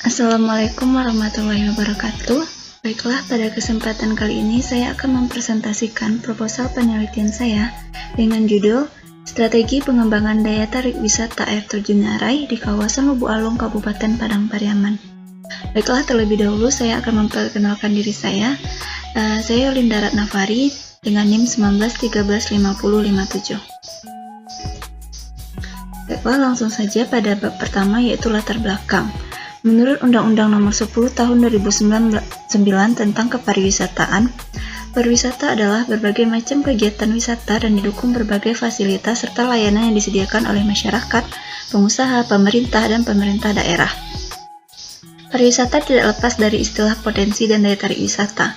Assalamualaikum warahmatullahi wabarakatuh. Baiklah, pada kesempatan kali ini saya akan mempresentasikan proposal penelitian saya dengan judul Strategi Pengembangan Daya Tarik Wisata Air Terjun Nyarai di kawasan Lubuk Alung, Kabupaten Padang Pariaman. Baiklah, terlebih dahulu saya akan memperkenalkan diri saya. Saya Linda Ratnafari dengan NIM 19135057. Baiklah, langsung saja pada bab pertama, yaitu latar belakang. Menurut Undang-Undang Nomor 10 Tahun 2009 tentang Kepariwisataan, pariwisata adalah berbagai macam kegiatan wisata dan didukung berbagai fasilitas serta layanan yang disediakan oleh masyarakat, pengusaha, pemerintah, dan pemerintah daerah. Pariwisata tidak lepas dari istilah potensi dan daya tarik wisata.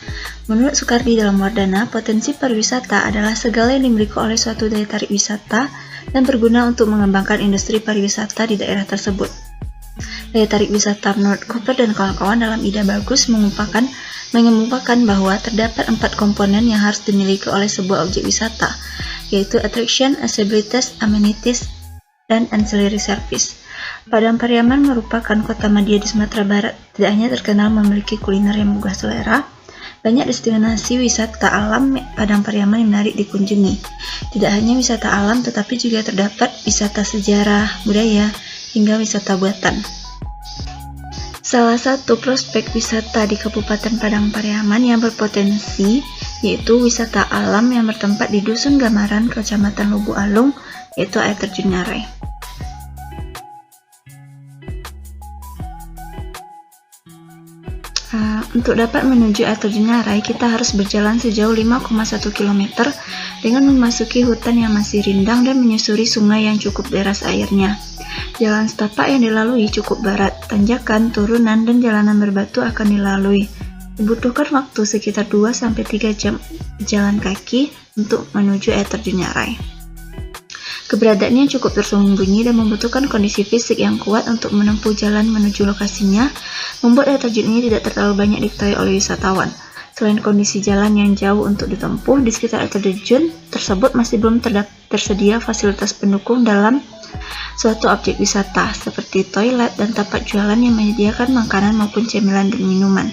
Menurut Soekardi dalam Wardana, potensi pariwisata adalah segala yang dimiliki oleh suatu daya tarik wisata dan berguna untuk mengembangkan industri pariwisata di daerah tersebut. Daya tarik wisata menurut Cooper dan kawan-kawan dalam ide bagus mengemukakan bahwa terdapat 4 komponen yang harus dimiliki oleh sebuah objek wisata, yaitu attraction, accessibilities, amenities, dan ancillary service. Padang Pariaman merupakan kota madya di Sumatera Barat. Tidak hanya terkenal memiliki kuliner yang menggugah selera, banyak destinasi wisata alam Padang Pariaman yang menarik dikunjungi. Tidak hanya wisata alam, tetapi juga terdapat wisata sejarah, budaya, hingga wisata buatan. Salah satu prospek wisata di Kabupaten Padang Pariaman yang berpotensi yaitu wisata alam yang bertempat di Dusun Gamaran, Kecamatan Lubuk Alung, yaitu air terjun Nyarai. Untuk dapat menuju air terjun Nyarai, kita harus berjalan sejauh 5,1 km dengan memasuki hutan yang masih rindang dan menyusuri sungai yang cukup deras airnya. Jalan setapak yang dilalui cukup berat, tanjakan, turunan, dan jalanan berbatu akan dilalui. Dibutuhkan waktu sekitar 2-3 jam jalan kaki untuk menuju air terjun Nyarai. Keberadaannya cukup tersembunyi dan membutuhkan kondisi fisik yang kuat untuk menempuh jalan menuju lokasinya, membuat air terjun ini tidak terlalu banyak diketahui oleh wisatawan. Selain kondisi jalan yang jauh untuk ditempuh, di sekitar air terjun tersebut masih belum tersedia fasilitas pendukung dalam suatu objek wisata, seperti toilet dan tempat jualan yang menyediakan makanan maupun cemilan dan minuman.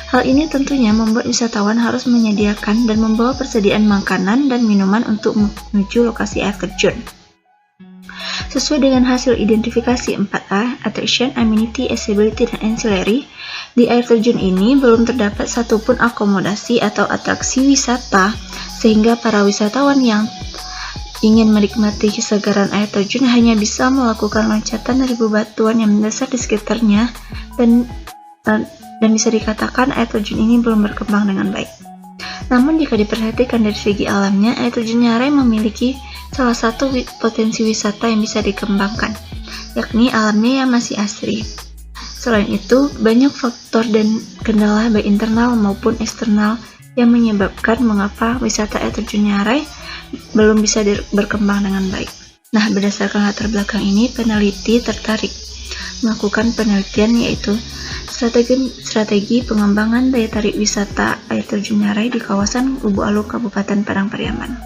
Hal ini tentunya membuat wisatawan harus menyediakan dan membawa persediaan makanan dan minuman untuk menuju lokasi air terjun. Sesuai dengan hasil identifikasi 4A, Attraction, Amenity, Accessibility, dan Ancillary, di air terjun ini belum terdapat satupun akomodasi atau atraksi wisata, sehingga para wisatawan yang ingin menikmati kesegaran air terjun hanya bisa melakukan loncatan dari bebatuan yang mendasar di sekitarnya, dan bisa dikatakan air terjun ini belum berkembang dengan baik. Namun jika diperhatikan dari segi alamnya, air terjun Nyarai memiliki salah satu potensi wisata yang bisa dikembangkan, yakni alamnya yang masih asri. Selain itu, banyak faktor dan kendala baik internal maupun eksternal yang menyebabkan mengapa wisata air terjun Nyarai belum bisa berkembang dengan baik. Nah, berdasarkan latar belakang ini, peneliti tertarik melakukan penelitian yaitu strategi pengembangan daya tarik wisata air terjun Nyarai di kawasan Lubuk Alung, Kabupaten Padang Pariaman.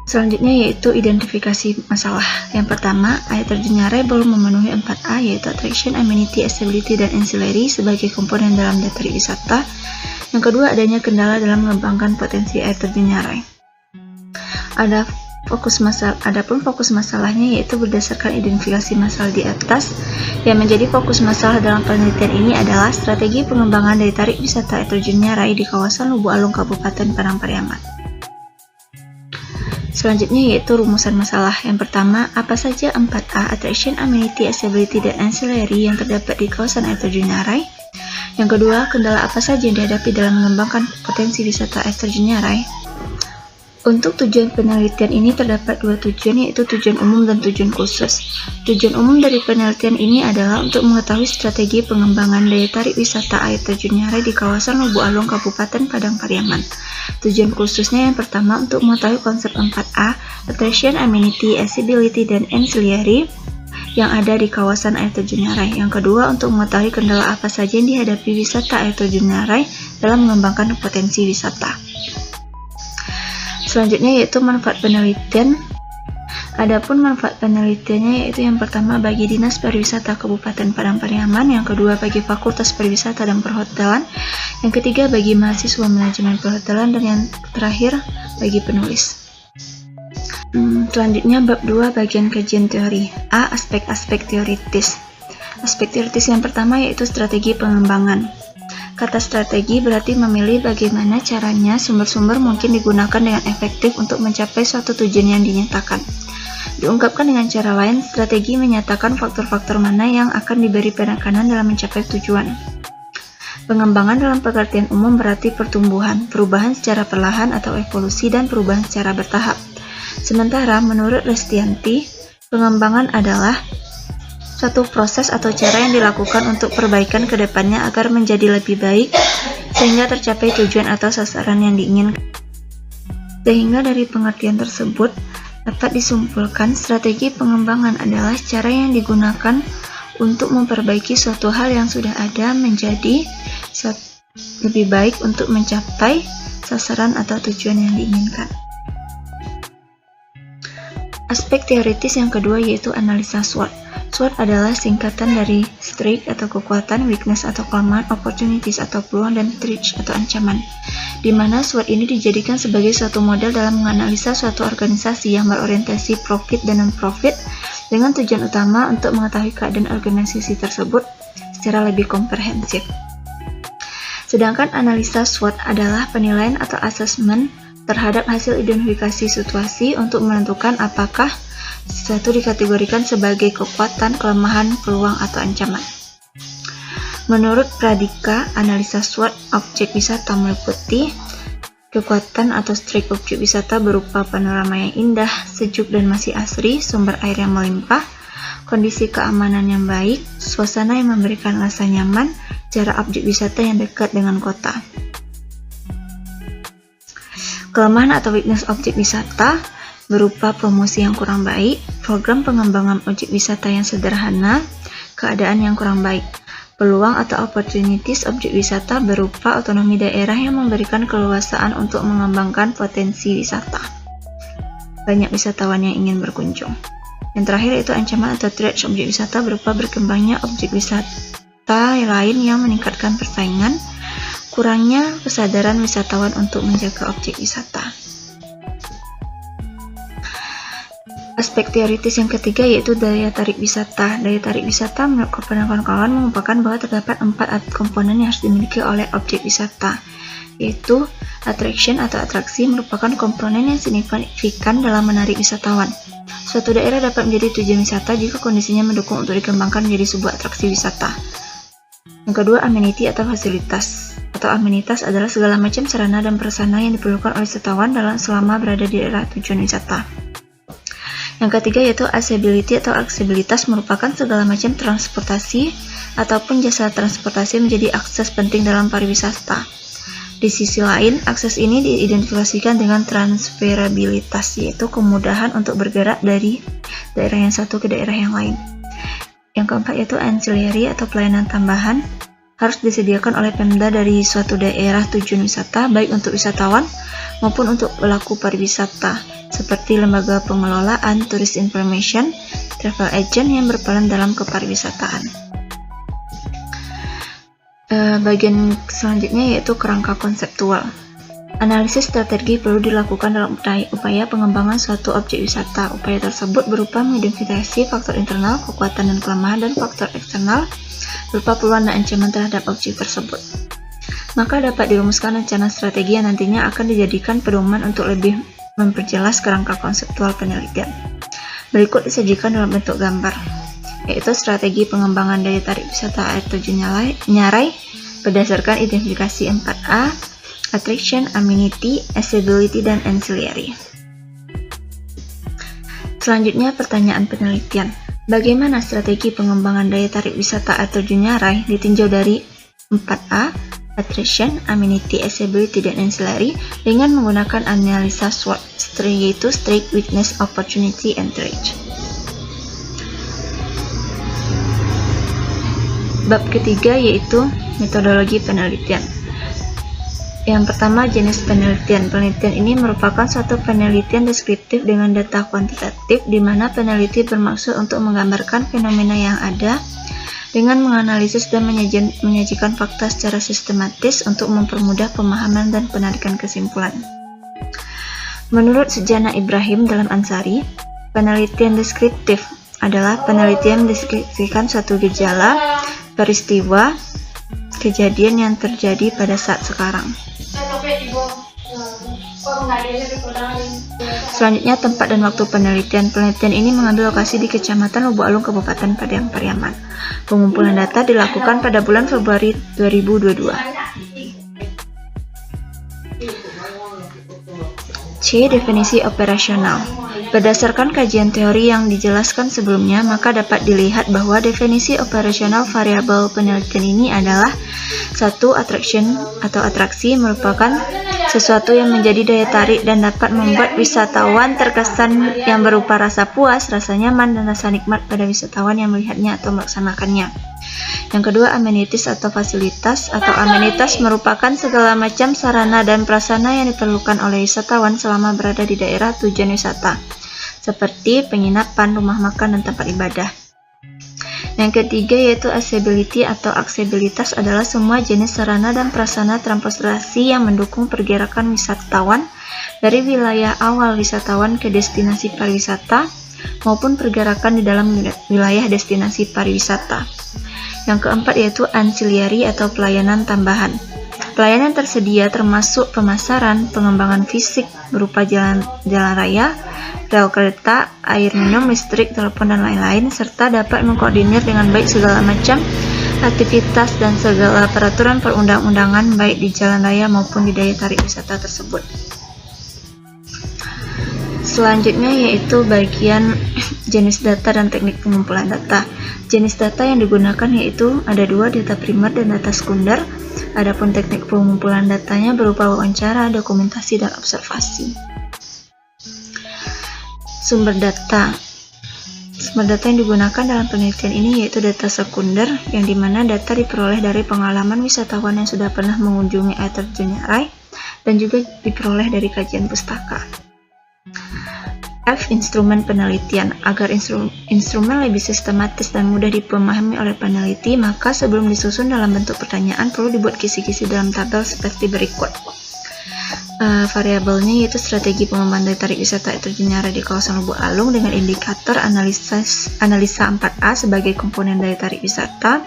Selanjutnya yaitu identifikasi masalah. Yang pertama, air terjun Nyarai belum memenuhi 4A, yaitu attraction, amenity, accessibility, dan ancillary sebagai komponen dalam daya tarik wisata. Yang kedua, adanya kendala dalam mengembangkan potensi air terjun Nyarai. Adapun fokus masalahnya yaitu berdasarkan identifikasi masalah di atas. Yang menjadi fokus masalah dalam penelitian ini adalah strategi pengembangan daya tarik wisata air terjun Nyarai di kawasan Lubuk Alung, Kabupaten Padang Pariaman. Selanjutnya yaitu rumusan masalah. Yang pertama, apa saja 4A, Attraction, Amenity, Accessibility, dan Ancillary yang terdapat di kawasan air terjun Nyarai? Yang kedua, kendala apa saja yang dihadapi dalam mengembangkan potensi wisata air terjun Nyarai? Untuk tujuan penelitian ini terdapat 2 tujuan, yaitu tujuan umum dan tujuan khusus. Tujuan umum dari penelitian ini adalah untuk mengetahui strategi pengembangan daya tarik wisata air terjun Nyarai di kawasan Lubuk Alung, Kabupaten Padang Pariaman. Tujuan khususnya yang pertama untuk mengetahui konsep 4A, Attraction, Amenity, Accessibility, dan Ancillary yang ada di kawasan air terjun Nyarai. Yang kedua, untuk mengetahui kendala apa saja yang dihadapi wisata air terjun Nyarai dalam mengembangkan potensi wisata. Selanjutnya yaitu manfaat penelitian. Adapun manfaat penelitiannya yaitu yang pertama bagi Dinas Pariwisata Kabupaten Padang Pariaman, yang kedua bagi Fakultas Pariwisata dan Perhotelan, yang ketiga bagi mahasiswa manajemen perhotelan, dan yang terakhir bagi penulis. Selanjutnya bab 2 bagian kajian teori. A. Aspek-aspek teoritis. Aspek teoritis yang pertama yaitu strategi pengembangan. Kata strategi berarti memilih bagaimana caranya sumber-sumber mungkin digunakan dengan efektif untuk mencapai suatu tujuan yang dinyatakan. Diungkapkan dengan cara lain, strategi menyatakan faktor-faktor mana yang akan diberi penekanan dalam mencapai tujuan. Pengembangan dalam pengertian umum berarti pertumbuhan, perubahan secara perlahan atau evolusi, dan perubahan secara bertahap. Sementara menurut Lestianti, pengembangan adalah suatu proses atau cara yang dilakukan untuk perbaikan ke depannya agar menjadi lebih baik sehingga tercapai tujuan atau sasaran yang diinginkan. Sehingga dari pengertian tersebut dapat disimpulkan strategi pengembangan adalah cara yang digunakan untuk memperbaiki suatu hal yang sudah ada menjadi lebih baik untuk mencapai sasaran atau tujuan yang diinginkan. Aspek teoritis yang kedua yaitu analisa SWOT. SWOT adalah singkatan dari strength atau kekuatan, weakness atau kelemahan, opportunities atau peluang, dan threat atau ancaman. Di mana SWOT ini dijadikan sebagai suatu model dalam menganalisa suatu organisasi yang berorientasi profit dan non-profit dengan tujuan utama untuk mengetahui keadaan organisasi tersebut secara lebih komprehensif. Sedangkan analisa SWOT adalah penilaian atau asesmen terhadap hasil identifikasi situasi untuk menentukan apakah sesuatu dikategorikan sebagai kekuatan, kelemahan, peluang, atau ancaman. Menurut Pradika, analisa SWOT objek wisata meliputi kekuatan atau strength objek wisata berupa panorama yang indah, sejuk dan masih asri, sumber air yang melimpah, kondisi keamanan yang baik, suasana yang memberikan rasa nyaman, jarak objek wisata yang dekat dengan kota. Kelemahan atau weakness objek wisata berupa promosi yang kurang baik, program pengembangan objek wisata yang sederhana, keadaan yang kurang baik. Peluang atau opportunities objek wisata berupa otonomi daerah yang memberikan keleluasaan untuk mengembangkan potensi wisata. Banyak wisatawan yang ingin berkunjung. Yang terakhir itu ancaman atau threat objek wisata berupa berkembangnya objek wisata lain yang meningkatkan persaingan, kurangnya kesadaran wisatawan untuk menjaga objek wisata. Aspek teoritis yang ketiga yaitu daya tarik wisata. Daya tarik wisata menurut kawan-kawan merupakan bahwa terdapat 4 komponen yang harus dimiliki oleh objek wisata, yaitu attraction atau atraksi merupakan komponen yang signifikan dalam menarik wisatawan. Suatu daerah dapat menjadi tujuan wisata jika kondisinya mendukung untuk dikembangkan menjadi sebuah atraksi wisata. Yang kedua, amenity atau fasilitas. Atau amenitas adalah segala macam sarana dan prasarana yang diperlukan oleh wisatawan selama berada di daerah tujuan wisata. Yang ketiga yaitu accessibility atau aksesibilitas merupakan segala macam transportasi ataupun jasa transportasi menjadi akses penting dalam pariwisata. Di sisi lain, akses ini diidentifikasikan dengan transferabilitas, yaitu kemudahan untuk bergerak dari daerah yang satu ke daerah yang lain. Yang keempat yaitu ancillary atau pelayanan tambahan harus disediakan oleh Pemda dari suatu daerah tujuan wisata baik untuk wisatawan maupun untuk pelaku pariwisata seperti lembaga pengelolaan, tourist information, travel agent yang berperan dalam kepariwisataan. Bagian selanjutnya yaitu kerangka konseptual. Analisis strategi perlu dilakukan dalam upaya pengembangan suatu objek wisata. Upaya tersebut berupa mengidentifikasi faktor internal, kekuatan dan kelemahan, dan faktor eksternal berupa peluang dan ancaman terhadap objek tersebut. Maka dapat dirumuskan rencana strategi yang nantinya akan dijadikan pedoman untuk lebih memperjelas kerangka konseptual penelitian. Berikut disajikan dalam bentuk gambar, yaitu strategi pengembangan daya tarik wisata air terjun Nyarai berdasarkan identifikasi 4A, attraction, amenity, accessibility, dan ancillary. Selanjutnya pertanyaan penelitian. Bagaimana strategi pengembangan daya tarik wisata air terjun Nyarai ditinjau dari 4A, attraction, amenity, accessibility, dan ancillary dengan menggunakan analisa SWOT, yaitu strength, weakness, opportunity, and threat. Bab ketiga yaitu metodologi penelitian. Yang pertama, jenis penelitian. Penelitian ini merupakan suatu penelitian deskriptif dengan data kuantitatif, di mana peneliti bermaksud untuk menggambarkan fenomena yang ada dengan menganalisis dan menyajikan fakta secara sistematis untuk mempermudah pemahaman dan penarikan kesimpulan. Menurut Sujana Ibrahim dalam Ansari, penelitian deskriptif adalah penelitian mendeskripsikan suatu gejala, peristiwa, kejadian yang terjadi pada saat sekarang. Selanjutnya, tempat dan waktu penelitian. Penelitian ini mengambil lokasi di Kecamatan Lubuk Alung, Kabupaten Padang Pariaman. Pengumpulan data dilakukan pada bulan Februari 2022. C. Definisi operasional. Berdasarkan kajian teori yang dijelaskan sebelumnya, maka dapat dilihat bahwa definisi operasional variabel penelitian ini adalah satu, attraction atau atraksi merupakan sesuatu yang menjadi daya tarik dan dapat membuat wisatawan terkesan yang berupa rasa puas, rasa nyaman, dan rasa nikmat pada wisatawan yang melihatnya atau melaksanakannya. Yang kedua, amenities atau fasilitas. Amenitas merupakan segala macam sarana dan prasarana yang diperlukan oleh wisatawan selama berada di daerah tujuan wisata, seperti penginapan, rumah makan, dan tempat ibadah. Yang ketiga yaitu accessibility atau aksesibilitas adalah semua jenis sarana dan prasarana transportasi yang mendukung pergerakan wisatawan dari wilayah awal wisatawan ke destinasi pariwisata maupun pergerakan di dalam wilayah destinasi pariwisata. Yang keempat yaitu ancillary atau pelayanan tambahan. Pelayanan tersedia termasuk pemasaran, pengembangan fisik berupa jalan raya, rel kereta, air minum, listrik, telepon, dan lain-lain, serta dapat mengkoordinir dengan baik segala macam aktivitas dan segala peraturan perundang-undangan baik di jalan raya maupun di daya tarik wisata tersebut. Selanjutnya yaitu bagian jenis data dan teknik pengumpulan data. Jenis data yang digunakan yaitu ada dua, data primer dan data sekunder. Adapun teknik pengumpulan datanya berupa wawancara, dokumentasi, dan observasi. Sumber data. Sumber data yang digunakan dalam penelitian ini yaitu data sekunder, yang dimana data diperoleh dari pengalaman wisatawan yang sudah pernah mengunjungi air terjun Nyarai dan juga diperoleh dari kajian pustaka. F. Instrumen penelitian. Agar instrumen lebih sistematis dan mudah dipahami oleh peneliti, maka sebelum disusun dalam bentuk pertanyaan perlu dibuat kisi-kisi dalam tabel seperti berikut. Variabelnya yaitu strategi pengembangan daya tarik wisata air terjun Nyarai di kawasan Lubuk Alung dengan indikator analisa 4A sebagai komponen daya tarik wisata,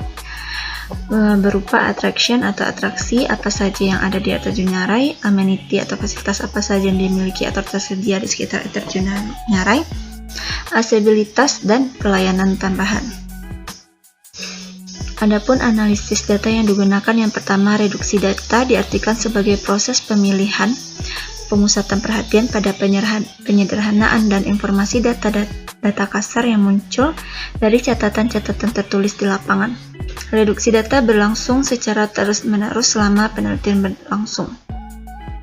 berupa attraction atau atraksi apa saja yang ada di air terjun Nyarai, amenity atau fasilitas apa saja yang dimiliki atau tersedia di sekitar air terjun Nyarai, accessibilitas, dan pelayanan tambahan. Adapun analisis data yang digunakan, yang pertama, reduksi data diartikan sebagai proses pemilihan, pemusatan perhatian pada penyederhanaan dan informasi data kasar yang muncul dari catatan-catatan tertulis di lapangan. Reduksi data berlangsung secara terus-menerus selama penelitian berlangsung.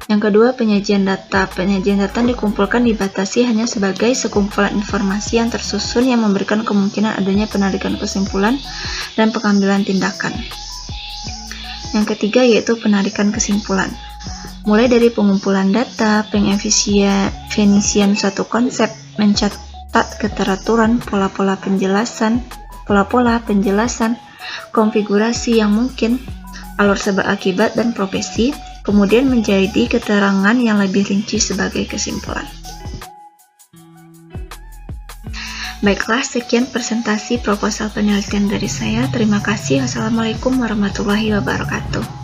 Yang kedua, penyajian data. Penyajian data dikumpulkan dibatasi hanya sebagai sekumpulan informasi yang tersusun yang memberikan kemungkinan adanya penarikan kesimpulan dan pengambilan tindakan. Yang ketiga yaitu penarikan kesimpulan. Mulai dari pengumpulan data, pengefisiensian suatu konsep, mencatat keteraturan, pola-pola penjelasan, konfigurasi yang mungkin, alur sebab akibat, dan profesi, kemudian menjadi keterangan yang lebih rinci sebagai kesimpulan. Baiklah, sekian presentasi proposal penelitian dari saya. Terima kasih. Wassalamualaikum warahmatullahi wabarakatuh.